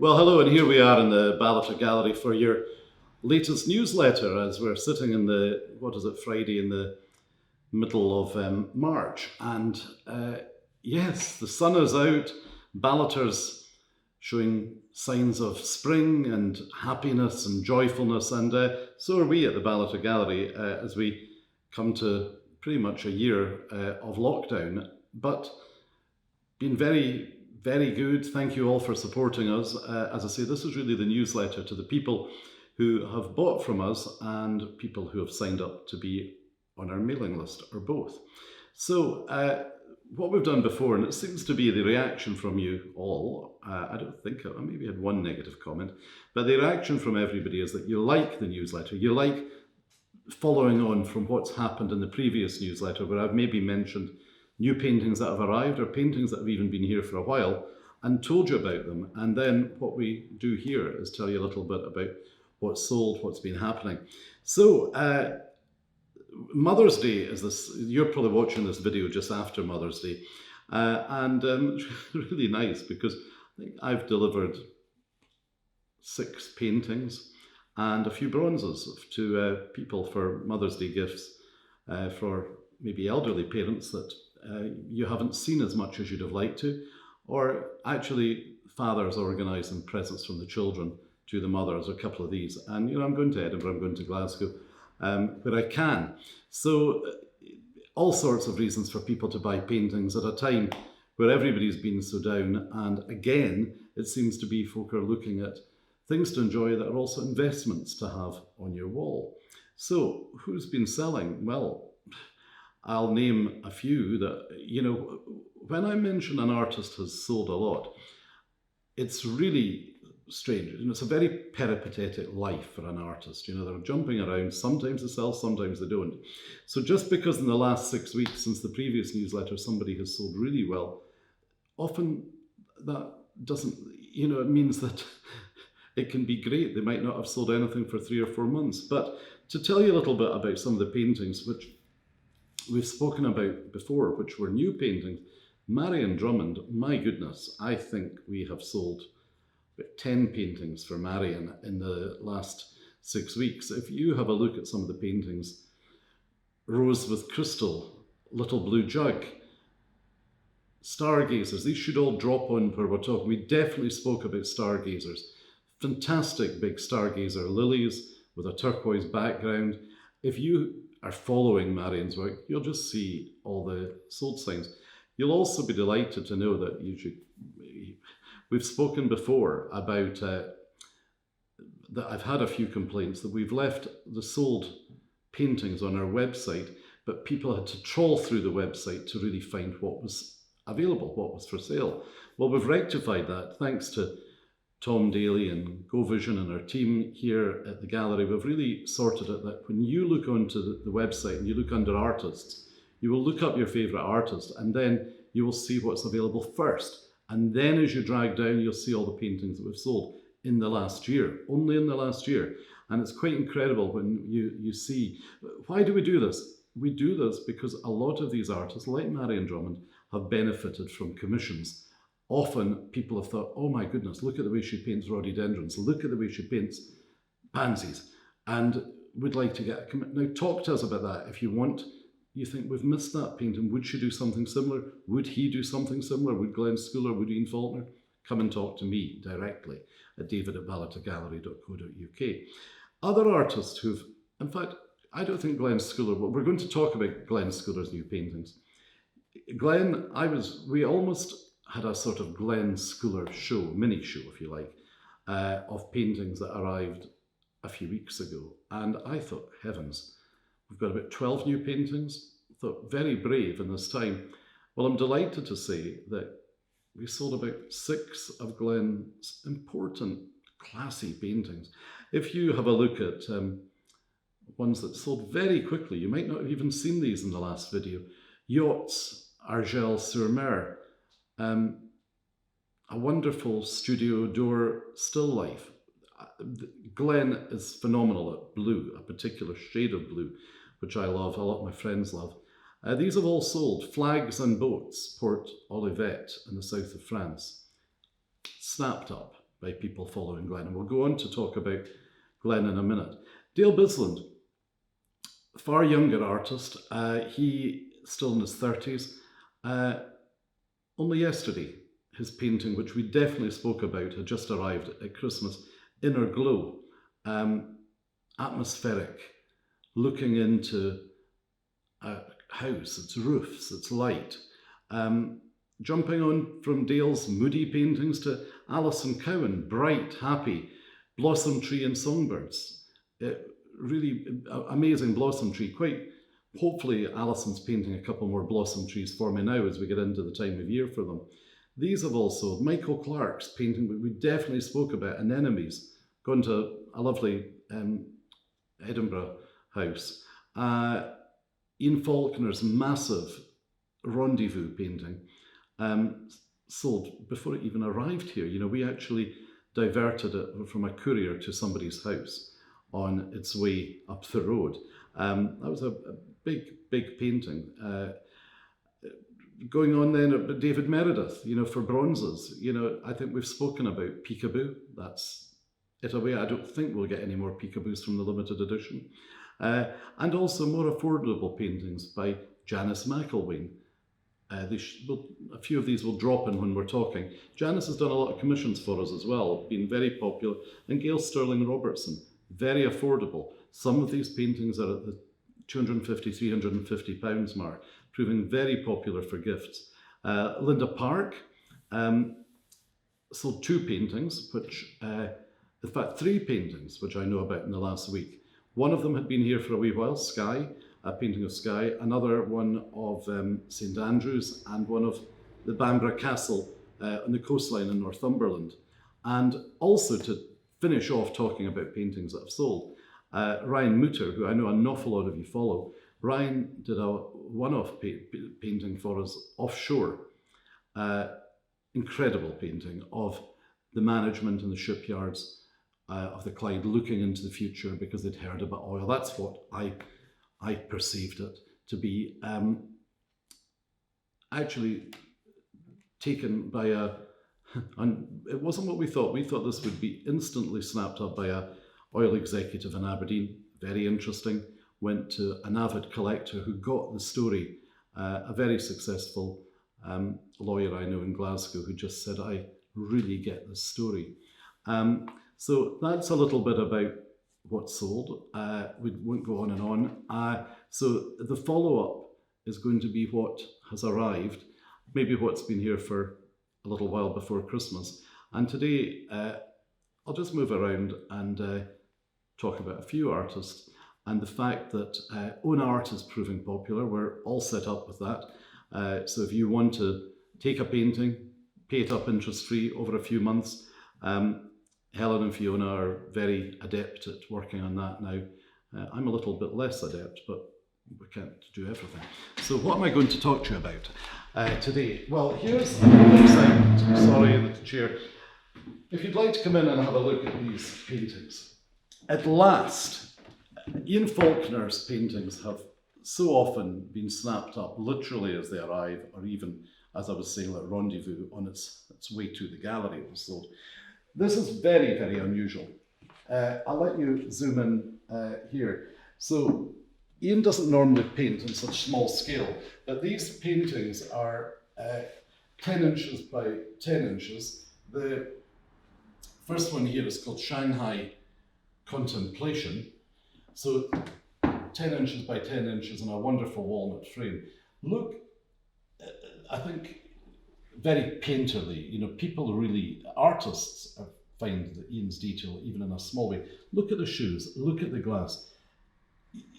Well, hello, and here we are in the Ballater Gallery for your latest newsletter as we're sitting in Friday in the middle of March. And yes, the sun is out, Ballater's showing signs of spring and happiness and joyfulness, and so are we at the Ballater Gallery as we come to pretty much a year of lockdown, but been very good. Thank you all for supporting us. As I say, this is really the newsletter to the people who have bought from us and people who have signed up to be on our mailing list, or both. So what we've done before, and it seems to be the reaction from you all, I maybe had one negative comment, but the reaction from everybody is that you like the newsletter, you like following on from what's happened in the previous newsletter, where I've maybe mentioned new paintings that have arrived or paintings that have even been here for a while and told you about them. And then what we do here is tell you a little bit about what's sold, what's been happening. So Mother's Day is this, you're probably watching this video just after Mother's Day. And really nice because I think I've delivered 6 paintings and a few bronzes to people for Mother's Day gifts for maybe elderly parents that you haven't seen as much as you'd have liked to, or actually fathers organising presents from the children to the mothers, a couple of these. And I'm going to Edinburgh, I'm going to Glasgow, where I can. So all sorts of reasons for people to buy paintings at a time where everybody's been so down. And again, it seems to be folk are looking at things to enjoy that are also investments to have on your wall. So who's been selling? Well, I'll name a few that, when I mention an artist has sold a lot, it's really strange. It's a very peripatetic life for an artist. They're jumping around. Sometimes they sell, sometimes they don't. So just because in the last 6 weeks since the previous newsletter, somebody has sold really well, often that doesn't, it means that it can be great. They might not have sold anything for 3 or 4 months. But to tell you a little bit about some of the paintings, which we've spoken about before, which were new paintings. Marion Drummond, my goodness, I think we have sold about 10 paintings for Marion in the last 6 weeks. If you have a look at some of the paintings, Rose with Crystal, Little Blue Jug, Stargazers, these should all drop on where we're talking. We definitely spoke about Stargazers. Fantastic big Stargazer lilies with a turquoise background. If you are following Marion's work, you'll just see all the sold signs. You'll also be delighted to know that we've spoken before about that I've had a few complaints that we've left the sold paintings on our website, but people had to trawl through the website to really find what was available, what was for sale. Well, we've rectified that thanks to Tom Daly and Go Vision and our team here at the gallery. We've really sorted it that when you look onto the website and you look under artists, you will look up your favourite artist and then you will see what's available first. And then as you drag down, you'll see all the paintings that we've sold in the last year, only in the last year. And it's quite incredible when you see, why do we do this? We do this because a lot of these artists, like Marion Drummond, have benefited from commissions. Often people have thought, oh my goodness, look at the way she paints rhododendrons, look at the way she paints pansies, and we'd like to get a commit. Now talk to us about that. If you think we've missed that painting, would she do something similar? Would he do something similar? Would Glenn Schooler, would Ian Faulkner? Come and talk to me directly at david@ballatergallery.co.uk. Other artists who've, in fact, I don't think Glenn Schooler, but we're going to talk about Glenn Schooler's new paintings. Glenn, we almost had a sort of Glenn Schooler show, mini show if you like, of paintings that arrived a few weeks ago. And I thought, heavens, we've got about 12 new paintings. I thought, very brave in this time. Well, I'm delighted to say that we sold about 6 of Glenn's important, classy paintings. If you have a look at ones that sold very quickly, you might not have even seen these in the last video. Yachts, Argel-sur-Mer, a wonderful studio door still life. Glenn is phenomenal at blue, a particular shade of blue, which I love, a lot of my friends love. These have all sold. Flags and Boats, Port Olivet in the south of France. Snapped up. by people following Glenn. And we'll go on to talk about Glenn in a minute. Dale Bisland, far younger artist. He still in his 30s. Only yesterday, his painting, which we definitely spoke about, had just arrived at Christmas, Inner Glow. Atmospheric, looking into a house, its roofs, its light. Jumping on from Dale's moody paintings to Alison Cowan, bright, happy, blossom tree and songbirds. Really amazing blossom tree. Quite hopefully Alison's painting a couple more blossom trees for me now as we get into the time of year for them. These have also, Michael Clark's painting, that we definitely spoke about, Anemones, gone to a lovely Edinburgh house. Ian Faulkner's massive Rendezvous painting, sold before it even arrived here. You know, we actually diverted it from a courier to somebody's house on its way up the road. That was a big painting. Going on then, David Meredith, you know, for bronzes. You know, I think we've spoken about Peekaboo. That's it away. I don't think we'll get any more Peekaboos from the limited edition. And also more affordable paintings by Janice McElwain. A few of these will drop in when we're talking. Janice has done a lot of commissions for us as well, been very popular. And Gail Sterling Robertson, very affordable. Some of these paintings are at the £250, £350 mark, proving very popular for gifts. Linda Park sold 2 paintings, which, in fact 3 paintings, which I know about in the last week. One of them had been here for a wee while, Skye, a painting of Skye, another one of St Andrews, and one of the Bamborough Castle on the coastline in Northumberland. And also to finish off talking about paintings that have sold, Ryan Mooter, who I know an awful lot of you follow, Ryan did a one-off painting for us offshore. Incredible painting of the management in the shipyards of the Clyde looking into the future because they'd heard about oil. That's what I perceived it to be. Actually taken by and it wasn't what we thought. We thought this would be instantly snapped up by a oil executive in Aberdeen. Very interesting. Went to an avid collector who got the story, a very successful lawyer I know in Glasgow who just said, I really get this story. So that's a little bit about what sold. We won't go on and on. So the follow-up is going to be what has arrived, maybe what's been here for a little while before Christmas. And today, I'll just move around and talk about a few artists and the fact that own art is proving popular. We're all set up with that. So if you want to take a painting, pay it up interest-free over a few months, Helen and Fiona are very adept at working on that now. I'm a little bit less adept, but we can't do everything. So what am I going to talk to you about today? Well, here's a website. Sorry, the chair. If you'd like to come in and have a look at these paintings. At last, Ian Faulkner's paintings have so often been snapped up literally as they arrive, or even, as I was saying, like Rendezvous on its way to the gallery it was sold. This is very, very unusual. I'll let you zoom in here. So Ian doesn't normally paint in such small scale, but these paintings are 10 inches by 10 inches. The first one here is called Shanghai Contemplation. So 10 inches by 10 inches in a wonderful walnut frame. Look, I think, very painterly. You know, people really, artists find the Ian's detail even in a small way. Look at the shoes, look at the glass.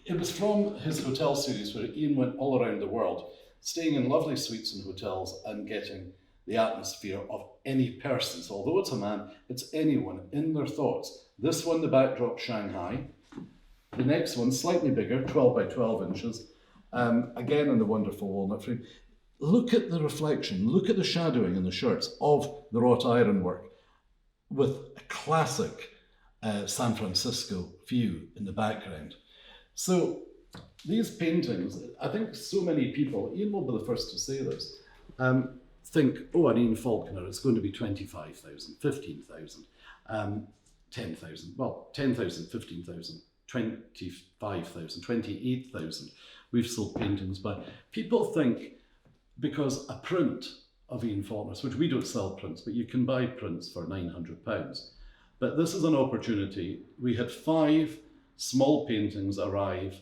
It was from his hotel series where Ian went all around the world, staying in lovely suites and hotels and getting the atmosphere of any person. So although it's a man, it's anyone in their thoughts. This one, the backdrop, Shanghai. The next one, slightly bigger, 12 by 12 inches. Again in the wonderful walnut frame. Look at the reflection, look at the shadowing in the shirts of the wrought ironwork with a classic San Francisco view in the background. So these paintings, I think so many people, Ian will be the first to say this, think, oh, an Ian Faulkner, it's going to be 25,000, 15,000, 10,000, well, 10,000, 15,000, 25,000, 28,000. We've sold paintings by. People think because a print of Ian Faulkner's, which we don't sell prints, but you can buy prints for £900. But this is an opportunity. We had 5 small paintings arrive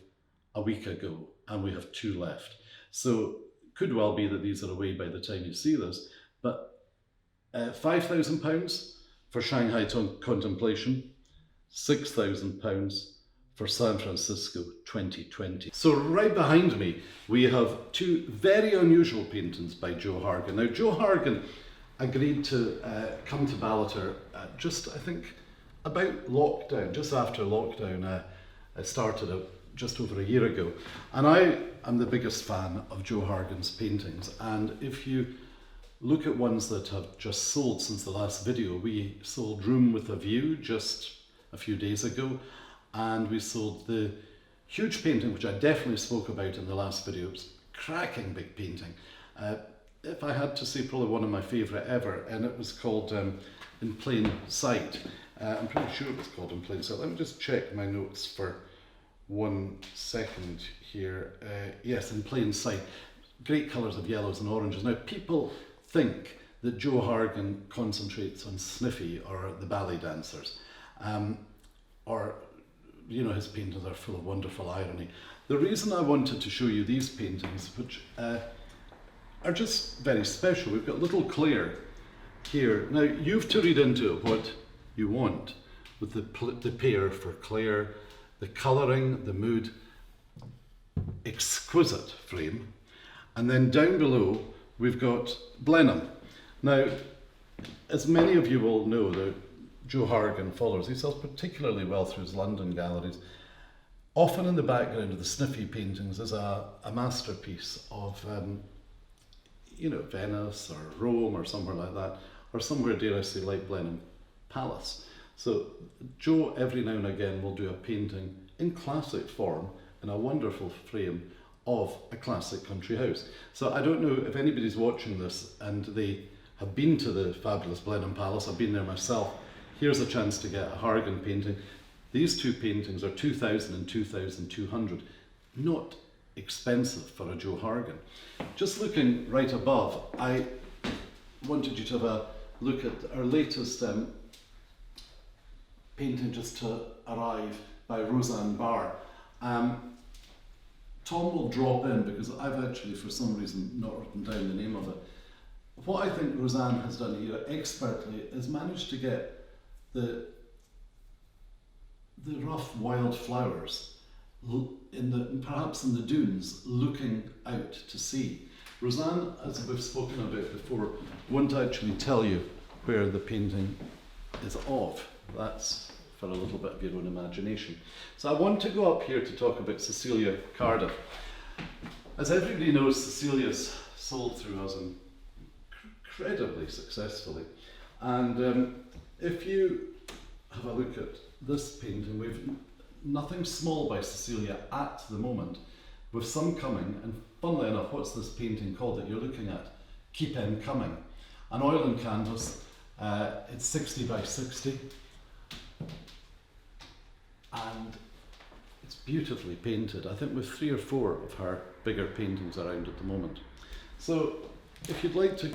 a week ago, and we have 2 left. So could well be that these are away by the time you see this, but £5,000 for Shanghai Contemplation, £6,000 for San Francisco 2020. So right behind me, we have 2 very unusual paintings by Joe Hargan. Now, Joe Hargan agreed to come to Ballater just, I think, about lockdown, just after lockdown started just over a year ago. And I am the biggest fan of Joe Hargan's paintings. And if you look at ones that have just sold since the last video, we sold Room with a View just a few days ago. And we sold the huge painting, which I definitely spoke about in the last video. It's a cracking big painting. If I had to say, probably one of my favourite ever, and it was called In Plain Sight. I'm pretty sure it was called In Plain Sight. Let me just check my notes for 1 second here. Yes, In Plain Sight. Great colours of yellows and oranges. Now, people think that Joe Hargan concentrates on Sniffy or the ballet dancers, or you know, his paintings are full of wonderful irony. The reason I wanted to show you these paintings, which are just very special, we've got little Claire here. Now, you've to read into it what you want with the pair for Claire, the colouring, the mood, exquisite frame. And then down below, we've got Blenheim. Now, as many of you will know, that Joe Hargan followers, he sells particularly well through his London galleries. Often in the background of the Sniffy paintings is a masterpiece of, you know, Venice or Rome or somewhere like that, or somewhere, dare I say, like Blenheim Palace. So Joe every now and again will do a painting in classic form in a wonderful frame of a classic country house. So I don't know if anybody's watching this and they have been to the fabulous Blenheim Palace. I've been there myself. Here's a chance to get a Hargan painting. These 2 paintings are 2,000 and 2,200. Not expensive for a Joe Hargan. Just looking right above, I wanted you to have a look at our latest painting just to arrive by Roseanne Barr. Tom will drop in because I've actually, for some reason, not written down the name of it. What I think Roseanne has done here expertly is managed to get the rough wild flowers perhaps in the dunes looking out to sea. Roseanne, as we've spoken about before, won't actually tell you where the painting is of. That's for a little bit of your own imagination. So I want to go up here to talk about Cecilia Cardiff. As everybody knows, Cecilia's sold through us incredibly successfully. And if you have a look at this painting, we've nothing small by Cecilia at the moment, with some coming, and funnily enough, what's this painting called that you're looking at? Keep Em Coming. An oil and canvas, it's 60 by 60, and it's beautifully painted. I think with 3 or 4 of her bigger paintings around at the moment. So if you'd like to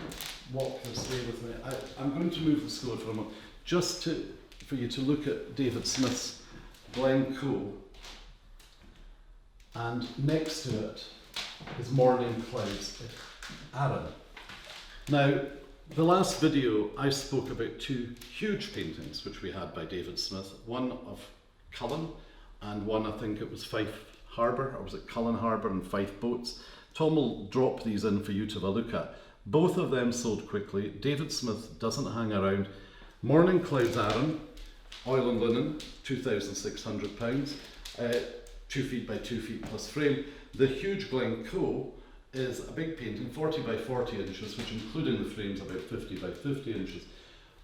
walk this way with me, I'm going to move the scroll for a moment, just for you to look at David Smith's Glencoe, and next to it is Morning Clouds at Arran. Now, the last video I spoke about 2 huge paintings which we had by David Smith, one of Cullen and one, I think it was Fife Harbour, or was it Cullen Harbour and Fife Boats. Tom will drop these in for you to have a look at. Both of them sold quickly. David Smith doesn't hang around. Morning Clouds Arran, oil and linen, £2,600, 2 feet by 2 feet plus frame. The huge Glencoe is a big painting, 40 by 40 inches, which including the frames about 50 by 50 inches.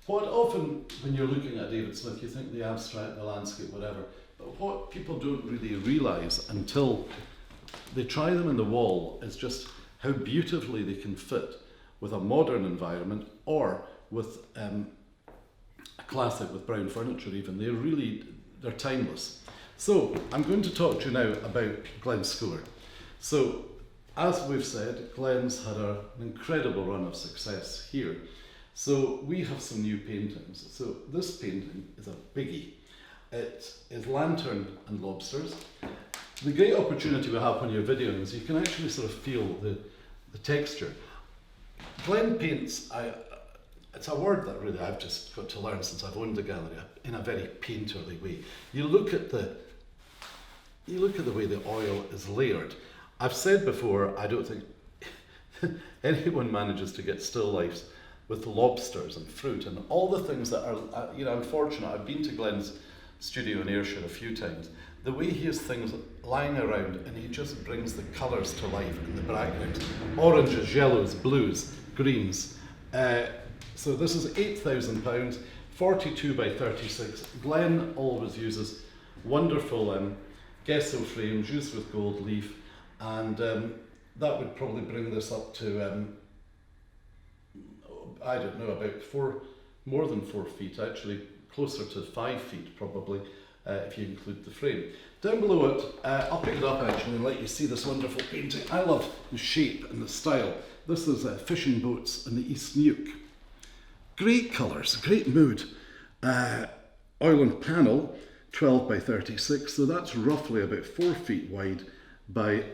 What often, when you're looking at David Smith, you think the abstract, the landscape, whatever, but what people don't really realise until they try them in the wall is just how beautifully they can fit with a modern environment or with a classic with brown furniture even. They're timeless. So I'm going to talk to you now about Glen Schooler. So as we've said, Glen's had an incredible run of success here. So we have some new paintings. So this painting is a biggie. It is Lantern and Lobsters. The great opportunity we have when you're videoing is you can actually sort of feel the texture. Glen paints, it's a word that really I've just got to learn since I've owned the gallery, in a very painterly way. You look at the way the oil is layered. I've said before, I don't think anyone manages to get still lifes with lobsters and fruit and all the things that are, I'm fortunate, I've been to Glen's studio in Ayrshire a few times. The way he has things lying around and he just brings the colours to life in the background. Oranges, yellows, blues, greens. So this is £8,000, 42 by 36. Glen always uses wonderful gesso frames used with gold leaf, and that would probably bring this up to, I don't know, about more than 4 feet, actually closer to 5 feet probably, if you include the frame. Down below it, I'll pick it up actually and let you see this wonderful painting. I love the shape and the style. This is fishing boats in the East Neuk. Great colours, great mood. Oil and panel, 12 by 36, so that's roughly about 4 feet wide by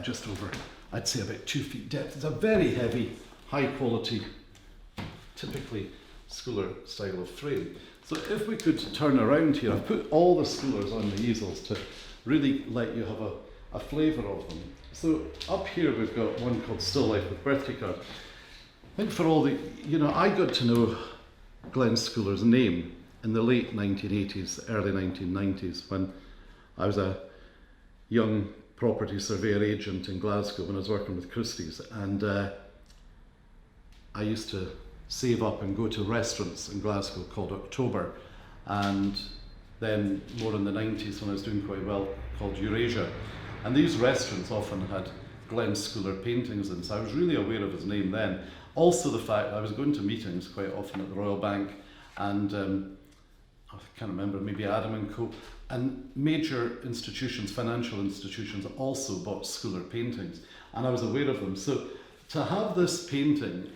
just over, I'd say about 2 feet depth. It's a very heavy, high quality, typically Schooler style of frame. So if we could turn around here, I've put all the Schoolers on the easels to really let you have a flavour of them. So up here we've got one called Still Life with Birthday Card. I think for all the, I got to know Glen Schooler's name in the late 1980s, early 1990s, when I was a young property surveyor agent in Glasgow when I was working with Christie's, and I used to save up and go to restaurants in Glasgow called October, and then more in the 90s when I was doing quite well, called Eurasia. And these restaurants often had Glen Schooler paintings in, so I was really aware of his name then. Also the fact that I was going to meetings quite often at the Royal Bank, and I can't remember, maybe Adam & Co. And major institutions, financial institutions, also bought Schooler paintings, and I was aware of them. So to have this painting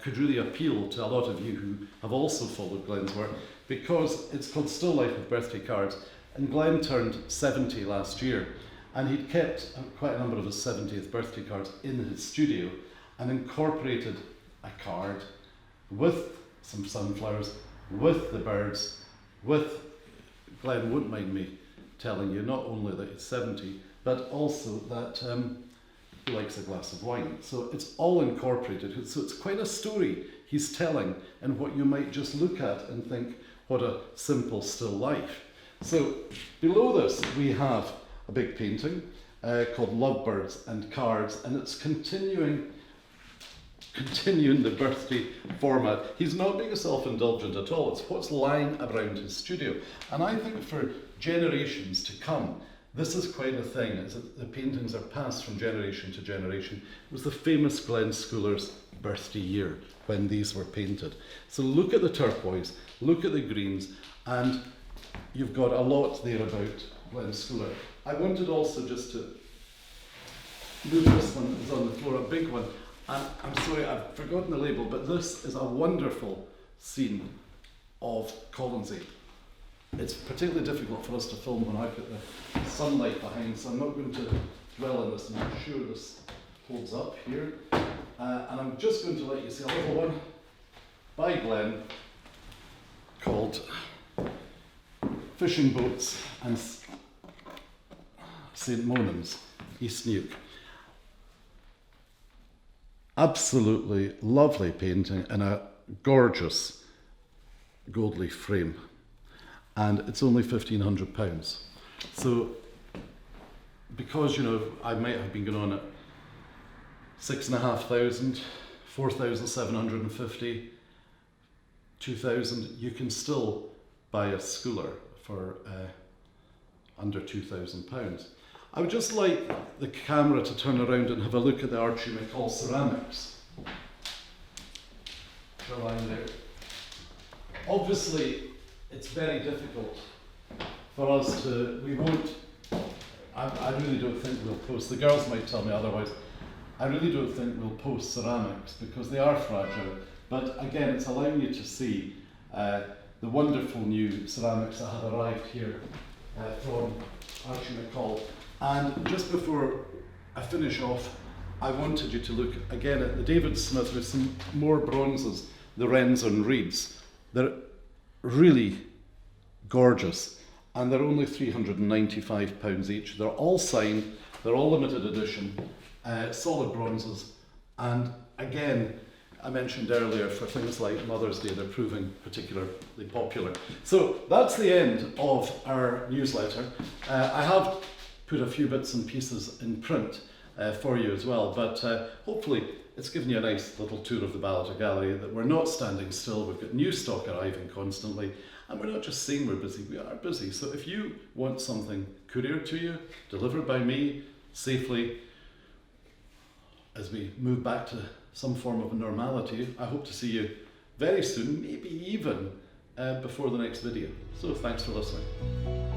could really appeal to a lot of you who have also followed Glen's work, because it's called Still Life with Birthday Cards, and Glen turned 70 last year, and he'd kept quite a number of his 70th birthday cards in his studio and incorporated a card with some sunflowers, with the birds, with, Glen won't mind me telling you, not only that he's 70, but also that he likes a glass of wine. So it's all incorporated. So it's quite a story he's telling, and what you might just look at and think, what a simple still life. So below this we have a big painting called Lovebirds and Cards, and it's continuing the birthday format. He's not being self-indulgent at all. It's what's lying around his studio. And I think for generations to come, this is quite a thing. It's that the paintings are passed from generation to generation. It was the famous Glen Schooler's birthday year when these were painted. So look at the turquoise, look at the greens, and you've got a lot there about Glen Schooler. I wanted also just to move this one that's on the floor, a big one. And I'm sorry, I've forgotten the label, but this is a wonderful scene of Colonsay. It's particularly difficult for us to film when I've got the sunlight behind, so I'm not going to dwell on this. I'm sure this holds up here. And I'm just going to let you see a little one by Glen called Fishing Boats and St. Monans, East Neuk. Absolutely lovely painting in a gorgeous gold leaf frame, and it's only £1,500. So because I might have been going on at 6,500, 4,750, 2,000, you can still buy a Schooler for under £2,000. I would just like the camera to turn around and have a look at the Archie McCall ceramics. line there. Obviously, it's very difficult for us to, we won't, I really don't think we'll post, the girls might tell me otherwise, I really don't think we'll post ceramics because they are fragile, but again it's allowing you to see the wonderful new ceramics that have arrived here from Archie McCall. And just before I finish off, I wanted you to look again at the David Smith with some more bronzes, the Wrens and Reeds. They're really gorgeous and they're only £395 each. They're all signed, they're all limited edition, solid bronzes, and again, I mentioned earlier, for things like Mother's Day, they're proving particularly popular. So that's the end of our newsletter. I have put a few bits and pieces in print for you as well, but hopefully it's given you a nice little tour of the Ballater Gallery, that we're not standing still, we've got new stock arriving constantly, and we're not just saying we're busy, we are busy. So if you want something couriered to you, delivered by me, safely, as we move back to some form of normality, I hope to see you very soon, maybe even before the next video. So thanks for listening.